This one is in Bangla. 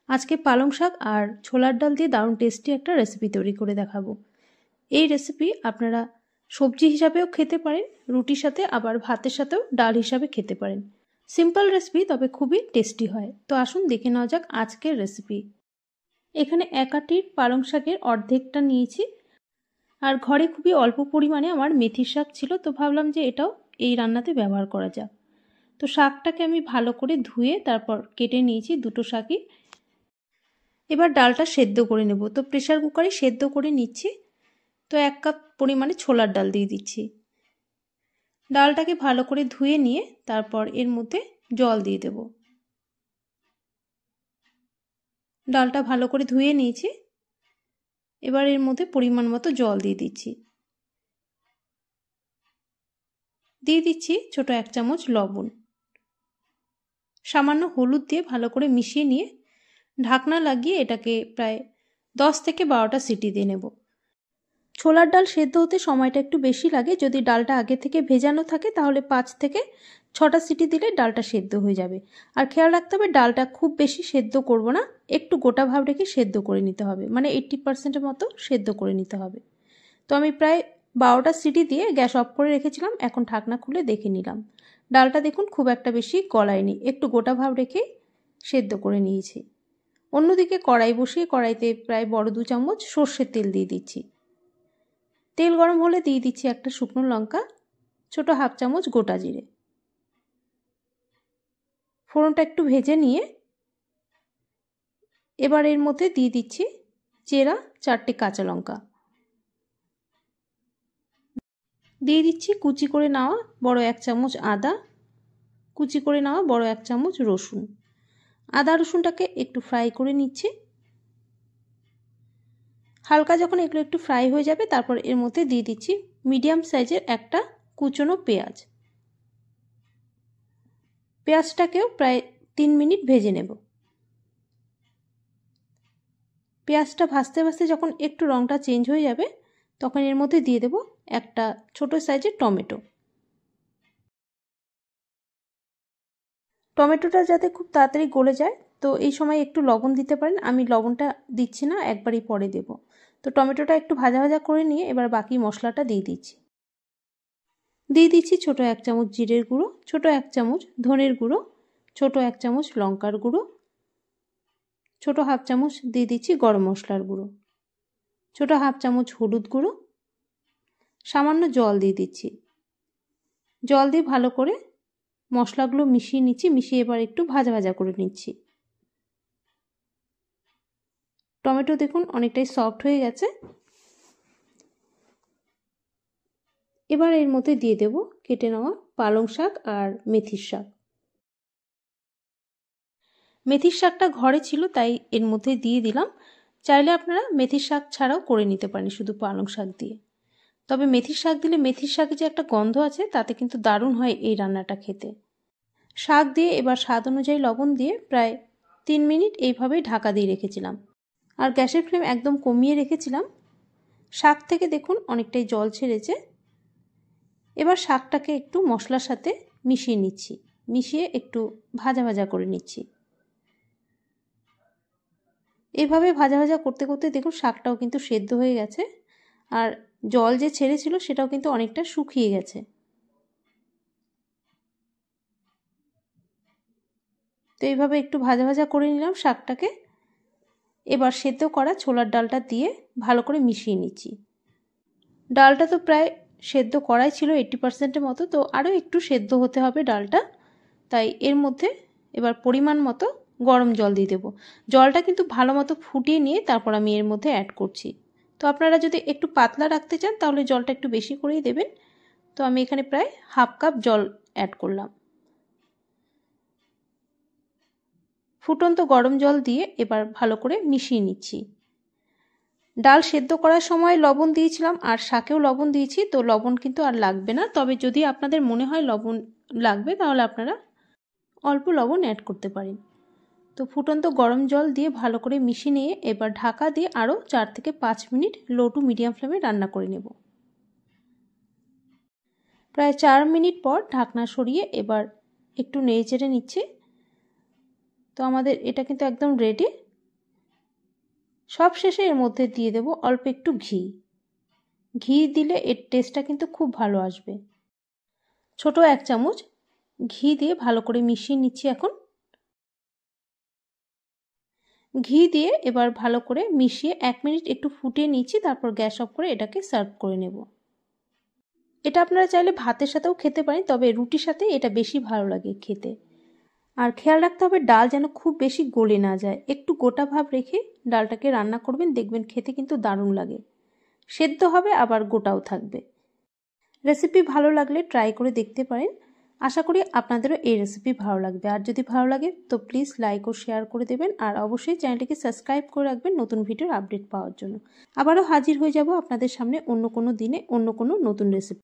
আজকে পালং শাক আর ছোলার ডাল দিয়ে দারুণ টেস্টি একটা রেসিপি তৈরি করে দেখাবো। এই রেসিপি আপনারা সবজি হিসাবেও খেতে পারেন, রুটির সাথে আবার ভাতের সাথেও ডাল হিসাবে খেতে পারেন। সিম্পল রেসিপি, তবে খুবই টেস্টি হয়। তো আসুন দেখে নেওয়া যাক আজকের রেসিপি। এখানে এক আটির পালং শাকের অর্ধেকটা নিয়েছি, আর ঘরে খুবই অল্প পরিমাণে আমার মেথির শাক ছিল, তো ভাবলাম যে এটাও এই রান্নাতে ব্যবহার করা যাক। তো শাকটাকে আমি ভালো করে ধুয়ে তারপর কেটে নিয়েছি দুটো শাকই। এবার ডালটা সেদ্ধ করে নেব। তো প্রেসার কুকারে সেদ্ধ করে নিচ্ছি। তো 1 কাপ পরিমাণে ছোলার ডাল দিয়ে দিচ্ছি। ডালটাকে ভালো করে ধুয়ে নিয়ে তারপর এর মধ্যে জল দিয়ে দেব। ডালটা ভালো করে ধুয়ে নিয়েছি। এবার এর মধ্যে পরিমাণ মতো জল দিয়ে দিচ্ছি। দিয়ে দিচ্ছি ছোট 1 চামচ লবণ। সামান্য হলুদ দিয়ে ভালো করে মিশিয়ে নিয়ে ঢাকনা লাগিয়ে এটাকে প্রায় 10 থেকে 12টা সিটি দিয়ে নেব। ছোলার ডাল সেদ্ধ হতে সময়টা একটু বেশি লাগে। যদি ডালটা আগে থেকে ভেজানো থাকে তাহলে 5 থেকে 6টা সিটি দিলে ডালটা সেদ্ধ হয়ে যাবে। আর খেয়াল রাখতে হবে ডালটা খুব বেশি সেদ্ধ করব না, একটু গোটা ভাব রেখে সেদ্ধ করে নিতে হবে, মানে 80% মতো সেদ্ধ করে নিতে হবে। তো আমি প্রায় 12টা সিটি দিয়ে গ্যাস অফ করে রেখেছিলাম। এখন ঢাকনা খুলে দেখে নিলাম। ডালটা দেখুন খুব একটা বেশি গলায়নি, একটু গোটা ভাব রেখে সেদ্ধ করে নিয়েছি। অন্যদিকে কড়াই বসিয়ে কড়াইতে প্রায় বড় 2 চামচ সর্ষের তেল দিয়ে দিচ্ছি। তেল গরম হলে দিয়ে দিচ্ছি একটা শুকনো লঙ্কা, ছোট 1/2 চামচ গোটা জিরে। ফোড়নটা একটু ভেজে নিয়ে এবার এর মধ্যে দিয়ে দিচ্ছি চেরা 4টে কাঁচা লঙ্কা। দিয়ে দিচ্ছি কুচি করে নেওয়া বড় 1 চামচ আদা, কুচি করে নেওয়া বড় 1 চামচ রসুন। আদা রসুনটাকে একটু ফ্রাই করে নিচ্ছি। হালকা যখন এগুলো একটু ফ্রাই হয়ে যাবে তারপর এর মধ্যে দিয়ে দিচ্ছি মিডিয়াম সাইজের একটা কুচনো পেঁয়াজ। পেঁয়াজটাকেও প্রায় 3 মিনিট ভেজে নেব। পেঁয়াজটা ভাজতে ভাজতে যখন একটু রঙটা চেঞ্জ হয়ে যাবে তখন এর মধ্যে দিয়ে দেব একটা ছোট সাইজের টমেটো। টমেটোটা যাতে খুব তাড়াতাড়ি গলে যায় তো এই সময় একটু লবণ দিতে পারেন। আমি লবণটা দিচ্ছি না, একবারই পরে দেব। তো টমেটোটা একটু ভাজা ভাজা করে নিয়ে এবার বাকি মশলাটা দিয়ে দিচ্ছি। দিয়ে দিচ্ছি ছোট 1 চামচ জিরের গুঁড়ো, ছোট 1 চামচ ধনের গুঁড়ো, ছোট 1 চামচ লঙ্কার গুঁড়ো, ছোট 1/2 চামচ দিয়ে দিচ্ছি গরম মশলার গুঁড়ো, ছোট 1/2 চামচ হলুদ গুঁড়ো, সামান্য জল দিয়ে দিচ্ছি। জল দিয়ে ভালো করে মশলাগুলো মিশিয়ে নিচ্ছি। মিশিয়ে এবার একটু ভাজা ভাজা করে নিচ্ছি। টমেটো দেখুন অনেকটাই সফট হয়ে গেছে। এবার এর মধ্যে দিয়ে দেব কেটে নেওয়া পালং শাক আর মেথির শাক। মেথির শাকটা ঘরে ছিল তাই এর মধ্যে দিয়ে দিলাম। চাইলে আপনারা মেথির শাক ছাড়াও করে নিতে পারেন শুধু পালং শাক দিয়ে। তবে মেথির শাক দিলে মেথির শাকে যে একটা গন্ধ আছে তাতে কিন্তু দারুণ হয় এই রান্নাটা খেতে। শাক দিয়ে এবার স্বাদ অনুযায়ী লবণ দিয়ে প্রায় 3 মিনিট এইভাবেই ঢাকা দিয়ে রেখেছিলাম। আর গ্যাসের ফ্লেম একদম কমিয়ে রেখেছিলাম। শাক থেকে দেখুন অনেকটাই জল ছেড়েছে। এবার শাকটাকে একটু মশলার সাথে মিশিয়ে নিচ্ছি। মিশিয়ে একটু ভাজা ভাজা করে নিচ্ছি। এইভাবে ভাজা ভাজা করতে করতে দেখুন শাকটাও কিন্তু সেদ্ধ হয়ে গেছে। আর জল যে ছেড়েছিল সেটাও কিন্তু অনেকটা শুকিয়ে গেছে। তো এইভাবে একটু ভাজা ভাজা করে নিলাম শাকটাকে। এবার সেদ্ধ করা ছোলার ডালটা দিয়ে ভালো করে মিশিয়ে নিচ্ছি। ডালটা তো প্রায় সেদ্ধ করাই ছিল 80% মতো, তো আরও একটু সেদ্ধ হতে হবে ডালটা। তাই এর মধ্যে এবার পরিমাণ মতো গরম জল দিয়ে দেবো। জলটা কিন্তু ভালো মতো ফুটিয়ে নিয়ে তারপর আমি এর মধ্যে অ্যাড করছি। তো আপনারা যদি একটু পাতলা রাখতে চান তাহলে জলটা একটু বেশি করেই দেবেন। তো আমি এখানে প্রায় 1/2 কাপ জল অ্যাড করলাম। ফুটন্ত গরম জল দিয়ে এবার ভালো করে মিশিয়ে নিচ্ছি। ডাল সেদ্ধ করার সময় লবণ দিয়েছিলাম আর শাকেও লবণ দিয়েছি, তো লবণ কিন্তু আর লাগবে না। তবে যদি আপনাদের মনে হয় লবণ লাগবে তাহলে আপনারা অল্প লবণ অ্যাড করতে পারেন। তো ফুটন্ত গরম জল দিয়ে ভালো করে মিশিয়ে নিয়ে এবার ঢাকা দিয়ে আরও 4 থেকে 5 মিনিট লো টু মিডিয়াম ফ্লেমে রান্না করে নেব। প্রায় 4 মিনিট পর ঢাকনা সরিয়ে এবার একটু নেড়ে চেড়ে নিচ্ছি। তো আমাদের এটা কিন্তু একদম রেডি। সব শেষে এর মধ্যে দিয়ে দেব অল্প একটু ঘি। ঘি দিলে এর টেস্টটা কিন্তু খুব ভালো আসবে। ছোট 1 চামচ ঘি দিয়ে ভালো করে মিশিয়ে নিচ্ছি এখন। ঘি দিয়ে এবার ভালো করে মিশিয়ে 1 মিনিট একটু ফুটিয়ে নিচ্ছি, তারপর গ্যাস অফ করে এটাকে সার্ভ করে নেব। এটা আপনারা চাইলে ভাতের সাথেও খেতে পারেন, তবে রুটির সাথে এটা বেশি ভালো লাগে খেতে। আর খেয়াল রাখতে হবে ডাল যেন খুব বেশি গলে না যায়, একটু গোটা ভাব রেখে ডালটাকে রান্না করবেন, দেখবেন খেতে কিন্তু দারুণ লাগে। সেদ্ধ হবে আবার গোটাও থাকবে। রেসিপি ভালো লাগলে ট্রাই করে দেখতে পারেন। আশা করি আপনাদেরও এই রেসিপি ভালো লাগবে। আর যদি ভালো লাগে তো প্লিজ লাইক ও শেয়ার করে দেবেন, আর অবশ্যই চ্যানেলটিকে সাবস্ক্রাইব করে রাখবেন নতুন ভিডিওর আপডেট পাওয়ার জন্য। আবারও হাজির হয়ে যাব আপনাদের সামনে অন্য কোনো দিনে অন্য কোনো নতুন রেসিপি।